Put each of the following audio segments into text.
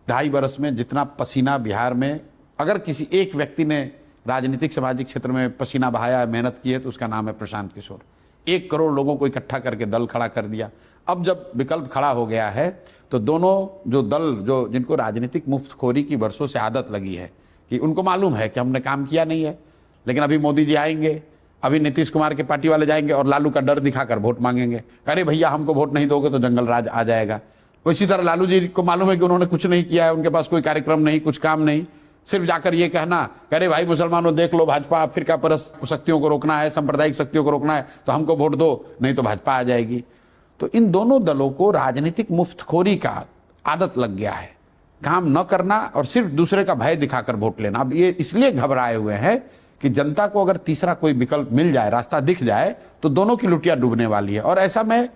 2.5 वर्ष में जितना पसीना बिहार में अगर किसी एक व्यक्ति ने राजनीतिक सामाजिक क्षेत्र में पसीना बहाया है, मेहनत की है, तो उसका नाम है प्रशांत किशोर। 1 करोड़ लोगों को इकट्ठा करके दल खड़ा कर दिया। अब जब विकल्प खड़ा हो गया है तो दोनों जो दल जो जिनको राजनीतिक मुफ्तखोरी की वर्षों से आदत लगी है कि उनको मालूम है कि हमने काम किया नहीं है, लेकिन अभी मोदी जी आएंगे, अभी नीतीश कुमार के पार्टी वाले जाएंगे और लालू का डर दिखाकर वोट मांगेंगे। अरे भैया हमको वोट नहीं दोगे तो जंगल राज आ जाएगा। इसी तरह लालू जी को मालूम है कि उन्होंने कुछ नहीं किया है, उनके पास कोई कार्यक्रम नहीं, कुछ काम नहीं, सिर्फ जाकर ये कहना अरे भाई मुसलमानों देख लो, भाजपा फिरका परस्त शक्तियों को रोकना है, सांप्रदायिक शक्तियों को रोकना है, तो हमको वोट दो, नहीं तो भाजपा आ जाएगी। तो इन दोनों दलों को राजनीतिक मुफ्तखोरी का आदत लग गया है, काम न करना और सिर्फ दूसरे का भय दिखाकर वोट लेना। अब ये इसलिए घबराए हुए हैं कि जनता को अगर तीसरा कोई विकल्प मिल जाए, रास्ता दिख जाए, तो दोनों की लुटिया डूबने वाली है। और ऐसा मैं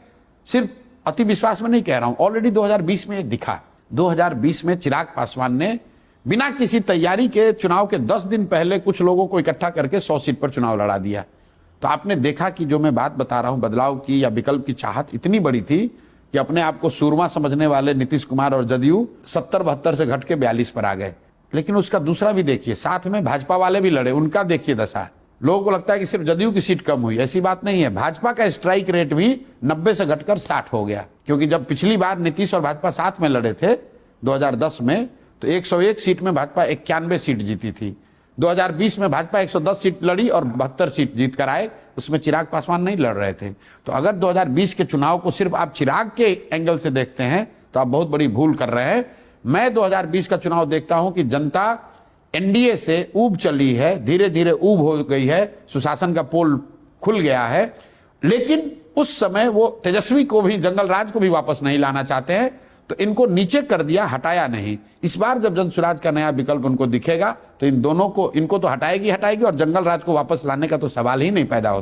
सिर्फ अति विश्वास में नहीं कह रहा हूं, ऑलरेडी 2020 में एक दिखा। 2020 में चिराग पासवान ने बिना किसी तैयारी के चुनाव के 10 दिन पहले कुछ लोगों को इकट्ठा करके 100 सीट पर चुनाव लड़ा दिया। तो आपने देखा कि जो मैं बात बता रहा हूं, बदलाव की या विकल्प की चाहत इतनी बड़ी थी कि अपने आप को सूरमा समझने वाले नीतीश कुमार और जदयू 70-72 से घट के 42 पर आ गए। लेकिन उसका दूसरा भी देखिए, साथ में भाजपा वाले भी लड़े, उनका देखिए दशा। लोगों को लगता है कि सिर्फ जदयू की सीट कम हुई, ऐसी बात नहीं है। भाजपा का स्ट्राइक रेट भी 90 से घटकर 60 हो गया, क्योंकि जब पिछली बार नीतीश और भाजपा साथ में लड़े थे 2010 में, तो 101 सीट में भाजपा 91 सीट जीती थी। 2020 में भाजपा 110 सीट लड़ी और 72 सीट जीत कर आए, उसमें चिराग पासवान नहीं लड़ रहे थे। तो अगर 2020 के चुनाव को सिर्फ आप चिराग के एंगल से देखते हैं तो आप बहुत बड़ी भूल कर रहे हैं। मैं 2020 का चुनाव देखता हूं कि जनता एनडीए से ऊब चली है, धीरे धीरे ऊब हो गई है, सुशासन का पोल खुल गया है, लेकिन उस समय वो तेजस्वी को भी, जंगल राज को भी वापस नहीं लाना चाहते हैं, तो इनको नीचे कर दिया, हटाया नहीं। इस बार जब जनसुराज का नया विकल्प उनको दिखेगा तो इन दोनों को, इनको तो हटाएगी और जंगल राज को वापस लाने का तो सवाल ही नहीं पैदा होता।